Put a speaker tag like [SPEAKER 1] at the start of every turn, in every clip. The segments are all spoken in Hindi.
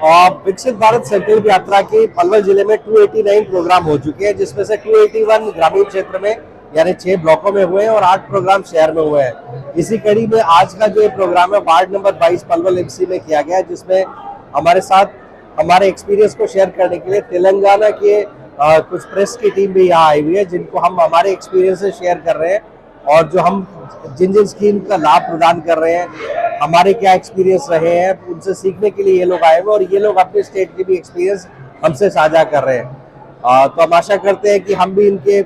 [SPEAKER 1] और विकसित भारत संकल्प यात्रा की पलवल जिले में 289 प्रोग्राम हो चुके हैं, जिसमें से 281 ग्रामीण क्षेत्र में यानी 6 ब्लॉकों में हुए हैं और 8 प्रोग्राम शहर में हुए हैं। इसी कड़ी में आज का जो प्रोग्राम है वार्ड नंबर 22 पलवल एमसी में किया गया है, जिसमें हमारे साथ हमारे एक्सपीरियंस को शेयर करने के लिए तेलंगाना के कुछ प्रेस की टीम भी यहाँ आई हुई है, जिनको हम हमारे एक्सपीरियंस से शेयर कर रहे हैं और जो हम जिन जिन स्कीम का लाभ प्रदान कर रहे हैं, हमारे क्या एक्सपीरियंस रहे हैं, उनसे सीखने के लिए ये लोग आए हुए और ये लोग अपने स्टेट के भी एक्सपीरियंस हमसे साझा कर रहे हैं। तो हम आशा करते हैं कि हम भी इनके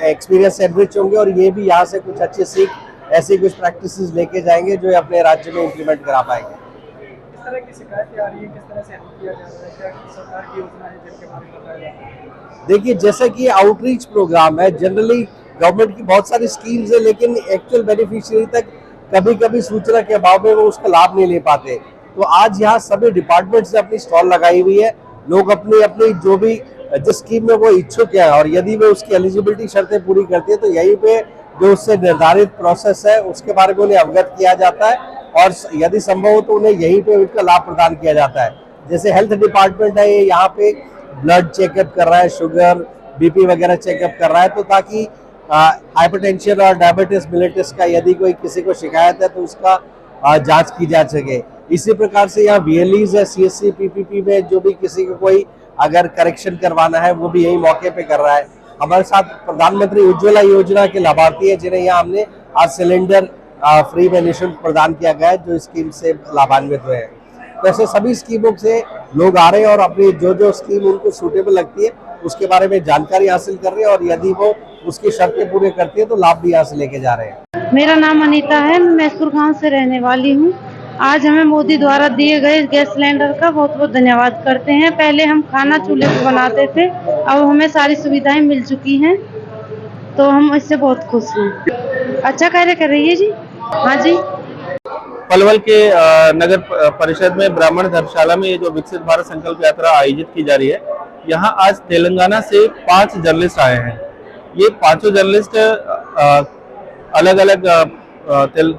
[SPEAKER 1] एक्सपीरियंस से एनरिच होंगे और ये भी यहाँ से कुछ अच्छी सीख, ऐसी कुछ प्रैक्टिसेस लेके जाएंगे जो अपने राज्य में इम्प्लीमेंट करा पाएंगे।
[SPEAKER 2] किस तरह की शिकायतें आ रही है, किस तरह से हैंडल किया जा रहा है, क्या सरकार की योजना है जिनके बारे में बताया जाता है?
[SPEAKER 1] देखिए, जैसे कि आउटरीच प्रोग्राम है, जनरली गवर्नमेंट की बहुत सारी स्कीम्स है, लेकिन एक्चुअल बेनिफिशियरी तक कभी कभी सूचना के अभाव में वो उसका लाभ नहीं ले पाते। तो आज यहाँ सभी डिपार्टमेंट से अपनी स्टॉल लगाई हुई है, लोग अपनी अपनी जो भी जिस स्कीम में वो इच्छुक है और यदि वे उसकी एलिजिबिलिटी शर्तें पूरी करती है तो यहीं पे जो उससे निर्धारित प्रोसेस है उसके बारे में उन्हें अवगत किया जाता है और यदि संभव हो तो उन्हें यहीं पे उसका लाभ प्रदान किया जाता है। जैसे हेल्थ डिपार्टमेंट है, ये यहाँ पे ब्लड चेकअप कर रहा है, शुगर बीपी वगैरह चेकअप कर रहा है, तो ताकि हाइपरटेंशन और डायबिटीज मिलेटस का यदि कोई किसी को शिकायत है तो उसका जांच की जा सके। इसी प्रकार से यहाँ VLEs है, CSC PPP में जो भी किसी को कोई अगर करेक्शन करवाना है वो भी यही मौके पे कर रहा है। हमारे साथ प्रधानमंत्री उज्ज्वला योजना के लाभार्थी है जिन्हें यहाँ हमने आज सिलेंडर फ्री में निःशुल्क प्रदान किया गया है, जो स्कीम से लाभान्वित हुए हैं। तो ऐसे सभी स्कीमों से लोग आ रहे हैं और अपनी जो जो स्कीम उनको सूटेबल लगती है उसके बारे में जानकारी हासिल कर रहे हैं और यदि वो उसकी शर्तें पूरी करती है तो लाभ भी यहाँ से लेके जा रहे हैं।
[SPEAKER 3] मेरा नाम अनीता है, मैं मैसूर गांव से रहने वाली हूँ। आज हमें मोदी द्वारा दिए गए गैस सिलेंडर का बहुत बहुत धन्यवाद करते हैं। पहले हम खाना चूल्हे पर बनाते थे, अब हमें सारी सुविधाएं मिल चुकी हैं, तो हम इससे बहुत खुश हैं। अच्छा कार्य कर रही है जी। हाँ जी।
[SPEAKER 4] पलवल के नगर परिषद में ब्राह्मण धर्मशाला में ये जो विकसित भारत संकल्प यात्रा आयोजित की जा रही है, यहाँ आज तेलंगाना से 5 जर्नलिस्ट आए हैं। ये पांचों जर्नलिस्ट अलग अलग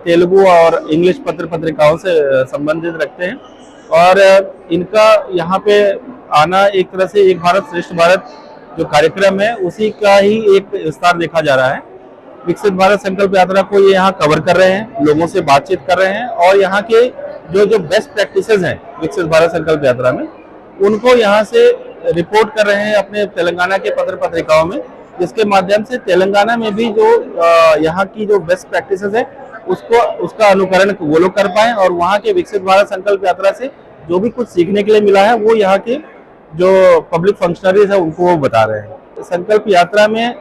[SPEAKER 4] तेलुगु और इंग्लिश पत्र पत्रिकाओं से संबंधित रखते हैं और इनका यहाँ पे आना एक तरह से एक भारत श्रेष्ठ भारत जो कार्यक्रम है उसी का ही एक विस्तार देखा जा रहा है। विकसित भारत संकल्प यात्रा को ये यहाँ कवर कर रहे हैं, लोगों से बातचीत कर रहे हैं और यहाँ के जो बेस्ट प्रैक्टिसेस हैं विकसित भारत संकल्प यात्रा में उनको यहाँ से रिपोर्ट कर रहे हैं अपने तेलंगाना के पत्र पत्रिकाओं में, जिसके माध्यम से तेलंगाना में भी जो यहाँ की जो बेस्ट प्रैक्टिसेस है उसका अनुकरण वो लोग कर पाए और वहाँ के विकसित भारत संकल्प यात्रा से जो भी कुछ सीखने के लिए मिला है वो यहाँ के जो पब्लिक फंक्शनरीज है उनको वो बता रहे हैं। संकल्प यात्रा में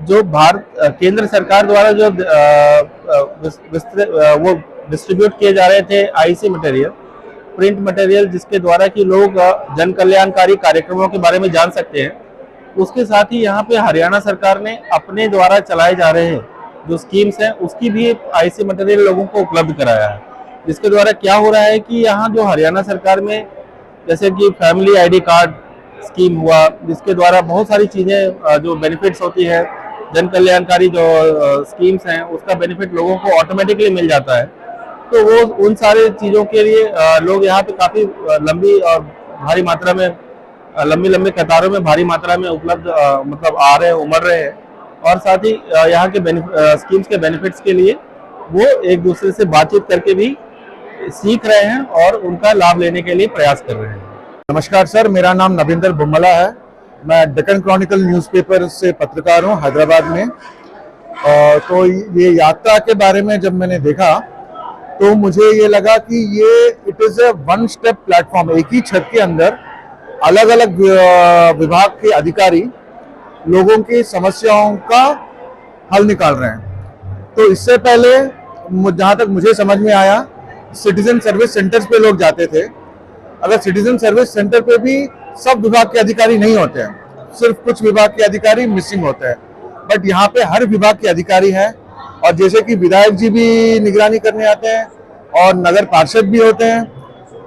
[SPEAKER 4] जो केंद्र सरकार द्वारा जो वो डिस्ट्रीब्यूट किए जा रहे थे IC मटेरियल, प्रिंट मटेरियल, जिसके द्वारा कि लोग जन कल्याणकारी कार्यक्रमों के बारे में जान सकते हैं, उसके साथ ही यहाँ पे हरियाणा सरकार ने अपने द्वारा चलाए जा रहे हैं जो स्कीम्स हैं उसकी भी IC मटेरियल लोगों को उपलब्ध कराया है। जिसके द्वारा क्या हो रहा है कि यहाँ जो हरियाणा सरकार में जैसे कि फैमिली ID कार्ड स्कीम हुआ, जिसके द्वारा बहुत सारी चीजें जो बेनिफिट्स होती है, जन कल्याणकारी जो स्कीम्स हैं उसका बेनिफिट लोगों को ऑटोमेटिकली मिल जाता है। तो वो उन सारे चीजों के लिए लोग यहाँ पे काफी लंबी और भारी मात्रा में लंबी कतारों में भारी मात्रा में उपलब्ध मतलब आ रहे हैं, उमड़ रहे हैं और साथ ही यहाँ के स्कीम्स के बेनिफिट्स के लिए वो एक दूसरे से बातचीत करके भी सीख रहे हैं और उनका लाभ लेने के लिए प्रयास कर रहे हैं।
[SPEAKER 5] नमस्कार सर, मेरा नाम नविंदर बुम्मला है। मैं डेक्कन क्रॉनिकल न्यूज़पेपर से पत्रकार हूँ हैदराबाद में। तो ये यात्रा के बारे में जब मैंने देखा तो मुझे ये लगा कि ये it is a one step platform, एक ही छत के अंदर अलग अलग विभाग के अधिकारी लोगों की समस्याओं का हल निकाल रहे हैं। तो इससे पहले जहाँ तक मुझे समझ में आया, सिटीजन सर्विस सेंटर्स पे लोग जाते थे। अगर सिटीजन सर्विस सेंटर पे भी सब विभाग के अधिकारी नहीं होते हैं, सिर्फ कुछ विभाग के अधिकारी मिसिंग होते हैं, बट यहाँ पे हर विभाग के अधिकारी हैं और जैसे कि विधायक जी भी निगरानी करने आते हैं और नगर पार्षद भी होते हैं,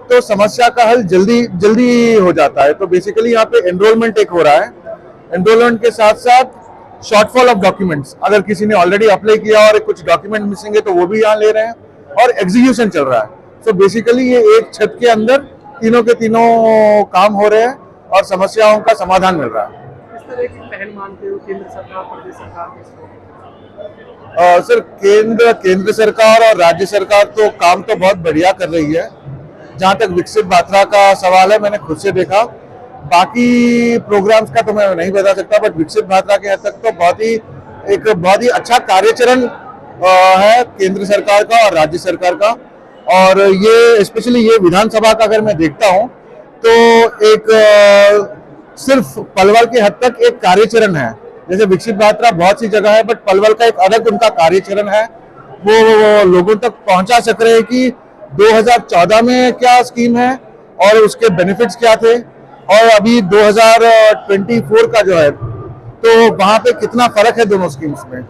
[SPEAKER 5] तो समस्या का हल जल्दी हो जाता है। तो बेसिकली यहाँ पे एनरोलमेंट एक हो रहा है, एनरोलमेंट के साथ साथ शॉर्टफॉल ऑफ डॉक्यूमेंट्स, अगर किसी ने ऑलरेडी अप्लाई किया और कुछ डॉक्यूमेंट मिसिंग है तो वो भी यहाँ ले रहे हैं और एग्जीक्यूशन चल रहा है। सो बेसिकली ये एक छत के अंदर तीनों के तीनों काम हो रहे हैं और समस्याओं का समाधान मिल रहा है।
[SPEAKER 2] किस तरह की पहल मानते हो केंद्र सरकार प्रदेश सरकार की इसको?
[SPEAKER 5] सर केंद्र सरकार और राज्य सरकार तो काम तो बहुत बढ़िया कर रही है। जहां तक विकसित भात्रा का सवाल है, मैंने खुद से देखा, बाकी प्रोग्राम्स का तो मैं नहीं बता सकता, बट विकसित भात्रा के हद तक तो बहुत ही अच्छा कार्यचरण है केंद्र सरकार का और राज्य सरकार का। और ये स्पेशली ये विधानसभा का अगर मैं देखता हूं तो एक सिर्फ पलवल के हद तक एक कार्यचरण है। जैसे विकसित भात्रा बहुत सी जगह है, बट पलवल का एक अलग उनका कार्यचरण है। वो लोगों तक पहुंचा सक रहे हैं कि 2014 में क्या स्कीम है और उसके बेनिफिट्स क्या थे, और अभी 2024 का जो है तो वहां पे कितना फर्क है दोनों स्कीम्स में।